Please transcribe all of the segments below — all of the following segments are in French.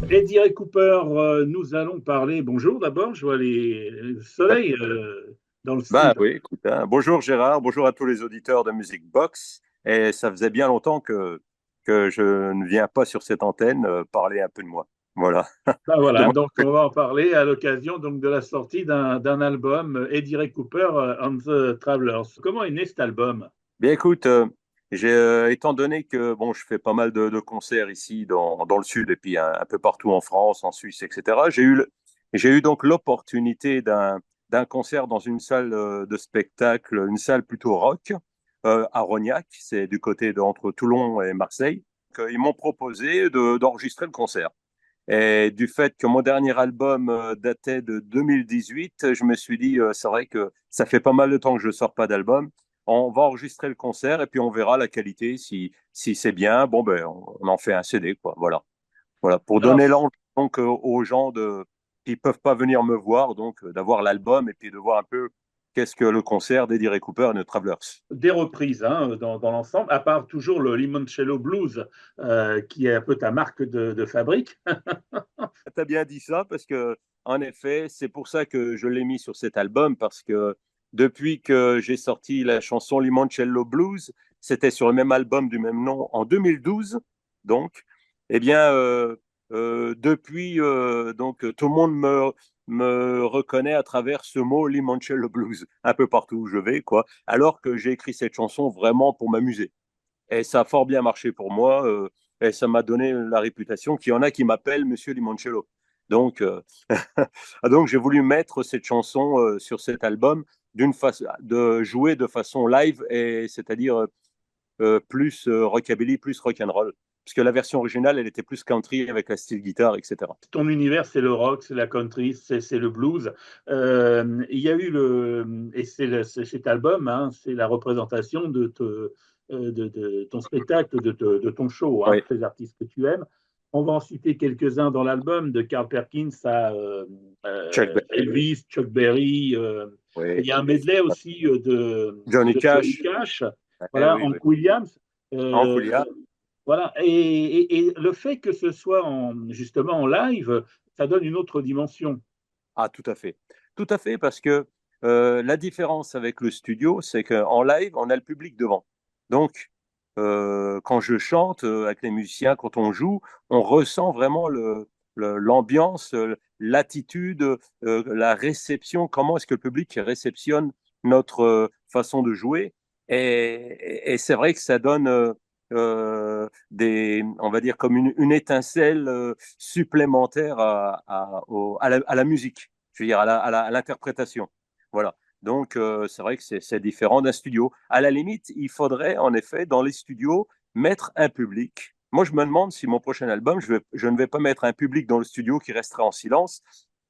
Eddie Ray Cooper, nous allons parler. Bonjour d'abord, je vois le soleil dans le Bah sud. oui, écoute, hein. Bonjour Gérard, bonjour à tous les auditeurs de Music Box. Et ça faisait bien longtemps que je ne viens pas sur cette antenne parler un peu de moi. Voilà. Ben De voilà, moi. donc on va en parler à l'occasion donc de la sortie d'un album, Eddie Ray Cooper and the Travelers. Comment est né cet album? Bien écoute, étant donné que bon, je fais pas mal de concerts ici dans le sud et puis un peu partout en France, en Suisse, etc., j'ai eu donc l'opportunité d'un concert dans une salle de spectacle, une salle plutôt rock à Rognac, c'est du côté entre Toulon et Marseille. Ils m'ont proposé d'enregistrer le concert. Et du fait que mon dernier album datait de 2018, je me suis dit, c'est vrai que ça fait pas mal de temps que je ne sors pas d'album. On va enregistrer le concert et puis on verra la qualité. Si c'est bien, bon, ben, on en fait un CD, quoi. Voilà. Voilà. Pour Alors, donner l'envie donc, aux gens qui ne peuvent pas venir me voir, donc d'avoir l'album et puis de voir un peu qu'est-ce que le concert d'Eddie Ray Cooper et The Travelers. des reprises hein, dans l'ensemble, à part toujours le Limoncello Blues, qui est un peu ta marque de fabrique. Tu as bien dit ça parce que, en effet, c'est pour ça que je l'ai mis sur cet album parce que depuis que j'ai sorti la chanson Limoncello Blues, c'était sur le même album du même nom en 2012. Donc, eh bien, depuis, donc, tout le monde me reconnaît à travers ce mot Limoncello Blues, un peu partout où je vais, quoi. Alors que j'ai écrit cette chanson vraiment pour m'amuser. Et ça a fort bien marché pour moi. Et ça m'a donné la réputation qu'il y en a qui m'appellent Monsieur Limoncello. Donc, donc j'ai voulu mettre cette chanson sur cet album de jouer de façon live, et c'est-à-dire plus rockabilly, plus rock'n'roll. Parce que la version originale, elle était plus country avec la style guitare, etc. Ton univers, c'est le rock, c'est la country, c'est le blues. Il y a eu et c'est cet album, hein, c'est la représentation de ton spectacle, de ton show, hein, Oui, les artistes que tu aimes. On va en citer quelques-uns dans l'album, de Carl Perkins à Chuck Berry, Elvis, Chuck Berry. Il oui. y a un medley aussi Johnny de Johnny Cash, Cash, voilà, oui, oui. Hank Williams. Hank Euh, Williams. voilà, et le fait que ce soit justement en live, ça donne une autre dimension. Ah, tout à fait. Tout à fait, parce que la différence avec le studio, c'est qu'en live, on a le public devant. Donc, quand je chante avec les musiciens, quand on joue, on ressent vraiment l'ambiance, l'attitude, la réception, comment est-ce que le public réceptionne notre façon de jouer. Et c'est vrai que ça donne on va dire comme une étincelle supplémentaire à la musique, je veux dire à l'interprétation. Voilà. Donc c'est vrai que c'est différent d'un studio. À la limite, il faudrait en effet dans les studios mettre un public. Moi, je me demande si mon prochain album, je ne vais pas mettre un public dans le studio qui restera en silence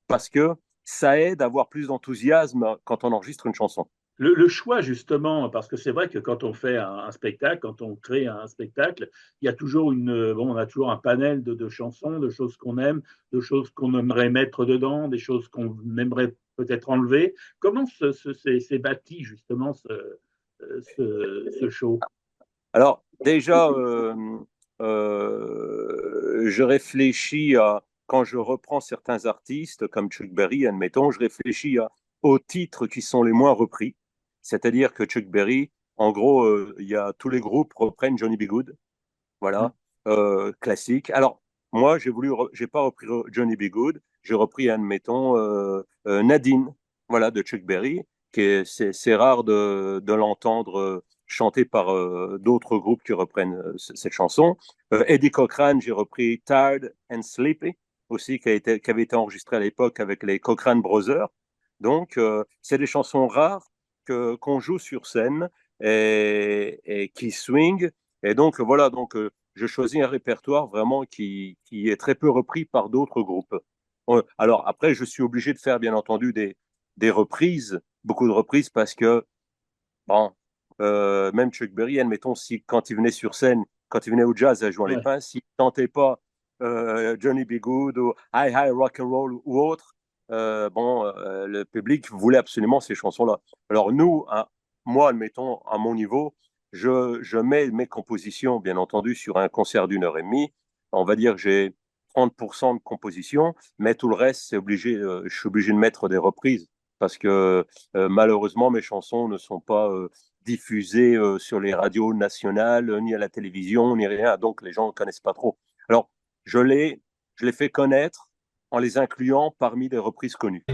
parce que ça aide à avoir plus d'enthousiasme quand on enregistre une chanson. Le choix, justement, parce que c'est vrai que quand on fait un spectacle, quand on crée un spectacle, il y a toujours bon, on a toujours un panel de chansons, de choses qu'on aime, de choses qu'on aimerait mettre dedans, des choses qu'on aimerait peut-être enlever. Comment s'est bâti, justement, ce show? Alors, déjà, je réfléchis quand je reprends certains artistes comme Chuck Berry, admettons, je réfléchis aux titres qui sont les moins repris. C'est-à-dire que Chuck Berry, en gros, il y a tous les groupes reprennent Johnny B. Good, voilà, classique. Alors, moi, j'ai pas repris Johnny B. Good, j'ai repris, admettons, Nadine, voilà, de Chuck Berry, c'est rare de l'entendre chanter par d'autres groupes qui reprennent cette chanson. Eddie Cochran, j'ai repris Tired and Sleepy, aussi, qui avait été enregistré à l'époque avec les Cochran Brothers. Donc, c'est des chansons rares qu'on joue sur scène et qui swing. Et donc, voilà, donc, je choisis un répertoire vraiment qui est très peu repris par d'autres groupes. Alors, après, je suis obligé de faire, bien entendu, des reprises, beaucoup de reprises, parce que, bon, même Chuck Berry, admettons, quand il venait sur scène, quand il venait au jazz à Jouer les Ouais. Pins, s'il ne tentait pas Johnny B. Good ou High High Rock and Roll ou autre, bon, le public voulait absolument ces chansons-là. Alors nous, hein, moi, admettons, à mon niveau, je mets mes compositions, bien entendu, sur un concert d'1 heure et demie. On va dire que j'ai 30% de composition, mais tout le reste, je suis obligé de mettre des reprises parce que malheureusement, mes chansons ne sont pas diffusées sur les radios nationales, ni à la télévision, ni rien. Donc, les gens ne connaissent pas trop. Alors, je les fais connaître en les incluant parmi des reprises connues.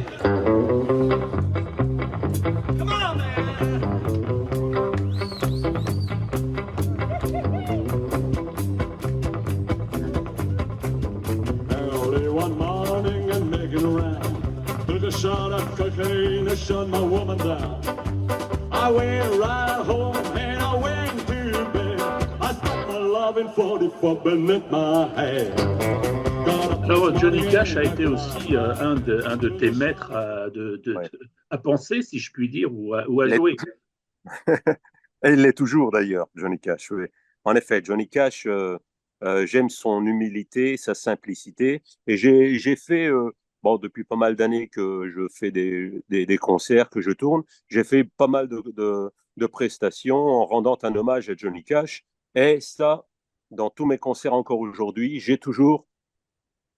Shot of cocaine, I shot my woman down. I went right home and I went to bed. I stuck my loving 44 beneath my head. Alors, Johnny Cash a été aussi un de tes maîtres Ouais. à penser, si je puis dire, ou à jouer. Et il l'est toujours d'ailleurs, Johnny Cash. Oui. En effet, Johnny Cash, j'aime son humilité, sa simplicité. Et j'ai fait, bon, depuis pas mal d'années que je fais des concerts, que je tourne, j'ai fait pas mal de prestations en rendant un hommage à Johnny Cash. Et ça, dans tous mes concerts encore aujourd'hui, j'ai toujours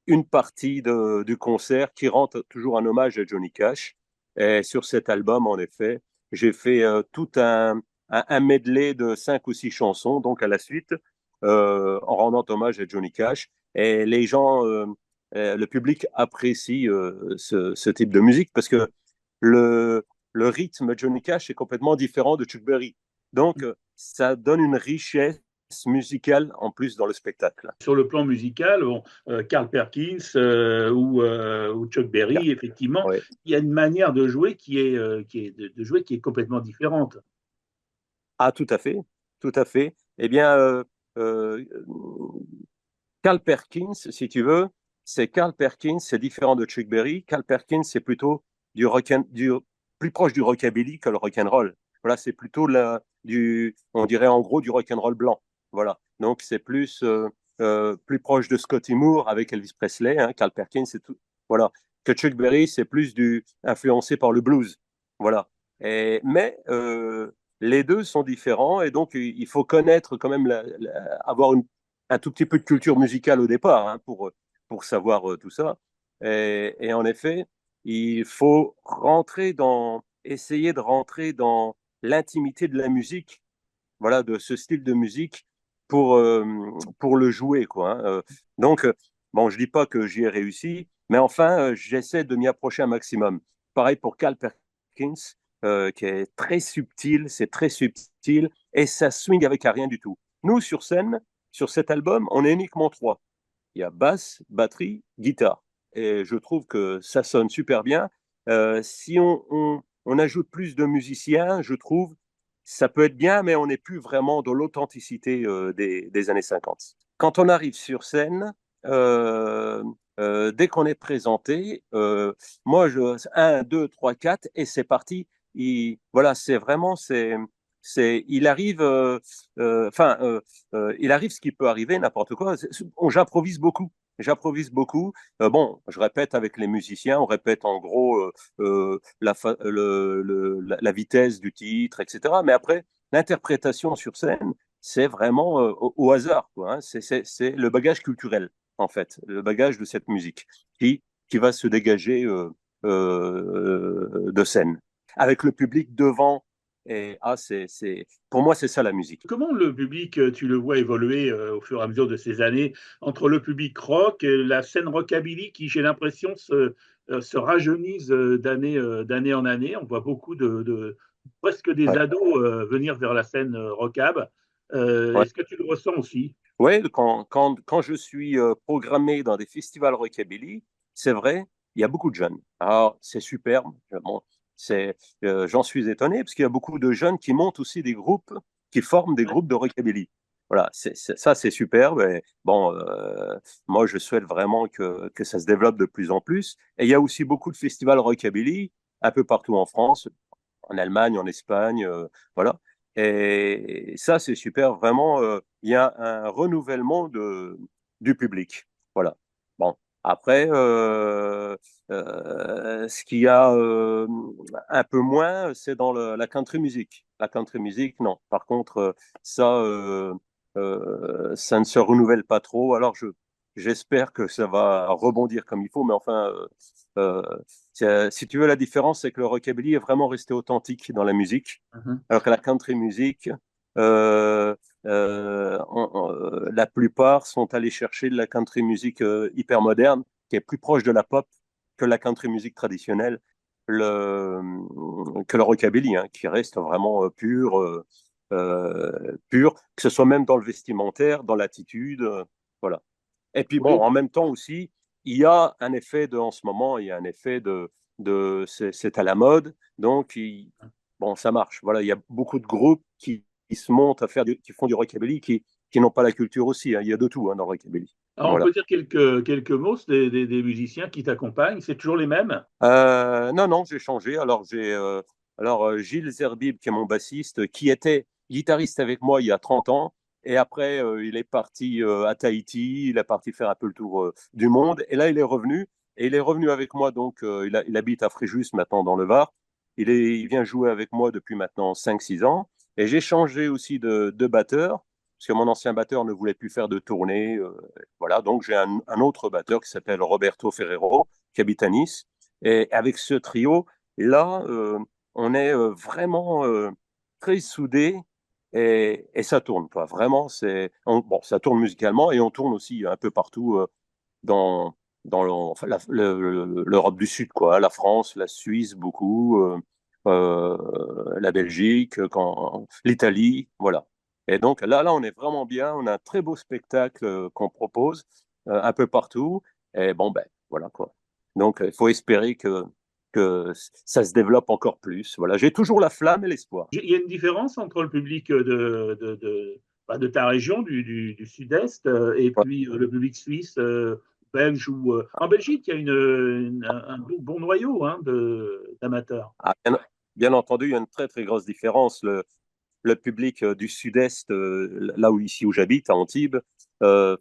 une partie du concert qui rend toujours un hommage à Johnny Cash. Et sur cet album, en effet, j'ai fait tout un medley de 5 ou 6 chansons, donc à la suite, en rendant hommage à Johnny Cash. Et les gens, le public apprécie ce type de musique parce que le rythme de Johnny Cash est complètement différent de Chuck Berry. Donc, ça donne une richesse musicale en plus dans le spectacle. Sur le plan musical, bon, Carl Perkins ou Chuck Berry, effectivement, Ouais. il y a une manière de jouer de jouer qui est complètement différente. Ah, tout à fait, tout à fait. Eh bien, euh, Carl Perkins, si tu veux, Carl Perkins, c'est différent de Chuck Berry. Carl Perkins, c'est plutôt plus proche du rockabilly que le rock'n'roll. Voilà, c'est plutôt on dirait en gros du rock'n'roll blanc. Voilà, donc c'est plus proche de Scotty Moore avec Elvis Presley. Hein. Carl Perkins, c'est tout. Voilà, que Chuck Berry, c'est plus influencé par le blues. Voilà. Mais les deux sont différents et donc il faut connaître quand même avoir un tout petit peu de culture musicale au départ hein, pour savoir tout ça. Et en effet, il faut essayer de rentrer dans l'intimité de la musique, voilà, de ce style de musique pour, euh, pour le jouer, quoi. Hein. Donc, bon, je dis pas que j'y ai réussi, mais enfin, j'essaie de m'y approcher un maximum. Pareil pour Carl Perkins, qui est très subtil, c'est très subtil, et ça swing avec rien du tout. Nous, sur scène, sur cet album, on est uniquement 3. Il y a basse, batterie, guitare. Et je trouve que ça sonne super bien. Si on ajoute plus de musiciens, je trouve, ça peut être bien, mais on n'est plus vraiment dans l'authenticité des années 50. Quand on arrive sur scène, dès qu'on est présenté, moi, 1, 2, 3, 4, et c'est parti. Voilà, c'est vraiment, il arrive, il arrive ce qui peut arriver, n'importe quoi. J'improvise beaucoup. J'approvise beaucoup. Bon, je répète avec les musiciens, on répète en gros la vitesse du titre, etc. Mais après, l'interprétation sur scène, c'est vraiment au hasard, quoi, hein. C'est le bagage culturel, en fait, le bagage de cette musique qui va se dégager de scène. Avec le public devant, et pour moi, c'est ça la musique. Comment le public, tu le vois évoluer au fur et à mesure de ces années entre le public rock et la scène rockabilly qui, j'ai l'impression, se rajeunissent d'année en année. On voit beaucoup presque des Ouais. ados venir vers la scène rockab. Ouais. Est-ce que tu le ressens aussi? Ouais, quand je suis programmé dans des festivals rockabilly, c'est vrai, il y a beaucoup de jeunes. Alors, c'est superbe. Bon, j'en suis étonné parce qu'il y a beaucoup de jeunes qui montent aussi des groupes, qui forment des groupes de rockabilly. Voilà, ça, c'est superbe. Et bon, moi, je souhaite vraiment que ça se développe de plus en plus. Et il y a aussi beaucoup de festivals rockabilly un peu partout en France, en Allemagne, en Espagne, voilà. Et ça, c'est super. Vraiment, il y a un renouvellement du public. Voilà. Bon, après, ce qu'il y a un peu moins, c'est dans la country music. La country music, non. Par contre, ça ne se renouvelle pas trop. Alors, J'espère que ça va rebondir comme il faut, mais enfin, si tu veux, la différence, c'est que le rockabilly est vraiment resté authentique dans la musique, alors que la country music, euh, la plupart sont allés chercher de la country music hyper moderne, qui est plus proche de la pop que la country music traditionnelle, que le rockabilly, hein, qui reste vraiment pur, que ce soit même dans le vestimentaire, dans l'attitude, voilà. Et puis bon, Oui. en même temps aussi, il y a un effet en ce moment, il y a un effet c'est à la mode, donc bon, ça marche. Voilà, il y a beaucoup de groupes qui se montent à qui font du rockabilly, qui n'ont pas la culture aussi, hein. Il y a de tout, hein, dans le rockabilly. Alors, on Voilà. peut dire quelques mots des musiciens qui t'accompagnent. C'est toujours les mêmes? Non, non, j'ai changé. Alors Gilles Zerbib, qui est mon bassiste, qui était guitariste avec moi il y a 30 ans. Et après, il est parti à Tahiti, il est parti faire un peu le tour du monde. Et là, il est revenu. Et il est revenu avec moi, donc il habite à Fréjus maintenant dans le Var. Il vient jouer avec moi depuis maintenant 5-6 ans. Et j'ai changé aussi de batteur, parce que mon ancien batteur ne voulait plus faire de tournée. Voilà, donc j'ai un autre batteur qui s'appelle Roberto Ferrero, qui habite à Nice. Et avec ce trio, là, on est vraiment très soudés et ça tourne, quoi. Vraiment, bon, ça tourne musicalement et on tourne aussi un peu partout dans, enfin, l'Europe du Sud, quoi. La France, la Suisse, beaucoup, la Belgique, l'Italie, voilà. Et donc là, on est vraiment bien. On a un très beau spectacle qu'on propose un peu partout. Et bon, ben, voilà, quoi. Donc, il faut espérer que ça se développe encore plus. Voilà, j'ai toujours la flamme et l'espoir. Il y a une différence entre le public de ta région, du sud-est, et Ouais. puis le public suisse, belge ou en Belgique, il y a un bon noyau hein, d'amateurs. Ah, bien entendu, il y a une très très grosse différence. Le public du sud-est, là où ici où j'habite, à Antibes, euh,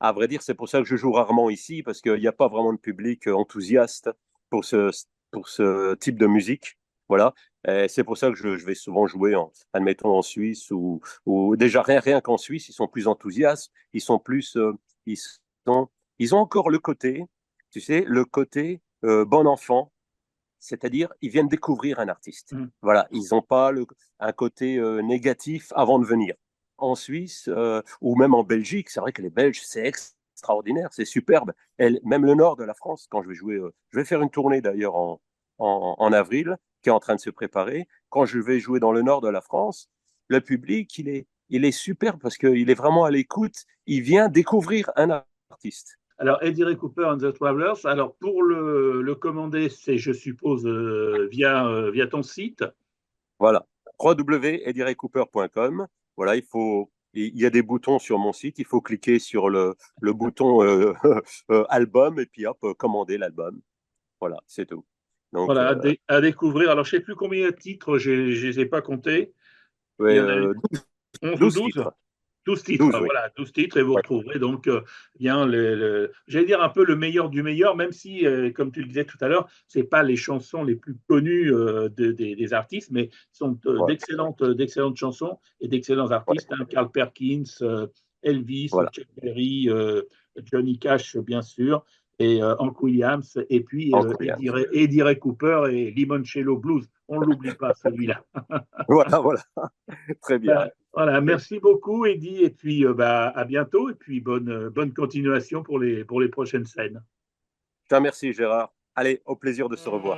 à vrai dire, c'est pour ça que je joue rarement ici, parce qu'il n'y a pas vraiment de public enthousiaste pour ce, pour ce type de musique. Voilà. Et c'est pour ça que je vais souvent jouer, admettons, en Suisse, ou déjà rien qu'en Suisse, ils sont plus enthousiastes, ils sont plus, ils sont, ils ont encore le côté, tu sais, le côté bon enfant, c'est-à-dire ils viennent découvrir un artiste. Mm. Voilà, ils n'ont pas un côté négatif avant de venir. En Suisse ou même en Belgique, c'est vrai que les Belges, c'est extraordinaire, c'est superbe. Et même le nord de la France, quand je vais jouer, je vais faire une tournée d'ailleurs en avril, qui est en train de se préparer. Quand je vais jouer dans le nord de la France, le public, il est superbe parce qu'il est vraiment à l'écoute, il vient découvrir un artiste. Alors, Eddie Ray Cooper and the Travelers, alors pour le commander, c'est, je suppose, via ton site. Voilà, www.edirecooper.com. Voilà, il y a des boutons sur mon site, il faut cliquer sur le bouton album et puis hop, commander l'album. Voilà, c'est tout. Donc, Voilà, à découvrir. Alors, je ne sais plus combien il y a de titres, je ne les ai pas comptés. Il ouais, y en a 11 ou 12 12. titres. 12 titres, 12, oui. voilà, 12 titres, et vous Ouais. retrouverez donc bien, j'allais dire un peu le meilleur du meilleur, même si, comme tu le disais tout à l'heure, c'est pas les chansons les plus connues des artistes, mais sont Ouais. d'excellentes chansons et d'excellents Ouais. artistes, hein, Carl Perkins, Elvis, Voilà. Chuck Berry, Johnny Cash, bien sûr, et Hank Williams, et puis Incroyable. Eddie Ray Cooper et Limoncello Blues. On ne l'oublie pas, celui-là. Voilà, voilà. Très bien. Ben, voilà, merci beaucoup, Eddy, et puis à bientôt, et puis bonne continuation pour les prochaines scènes. Je te remercie, Gérard. Allez, au plaisir de se revoir.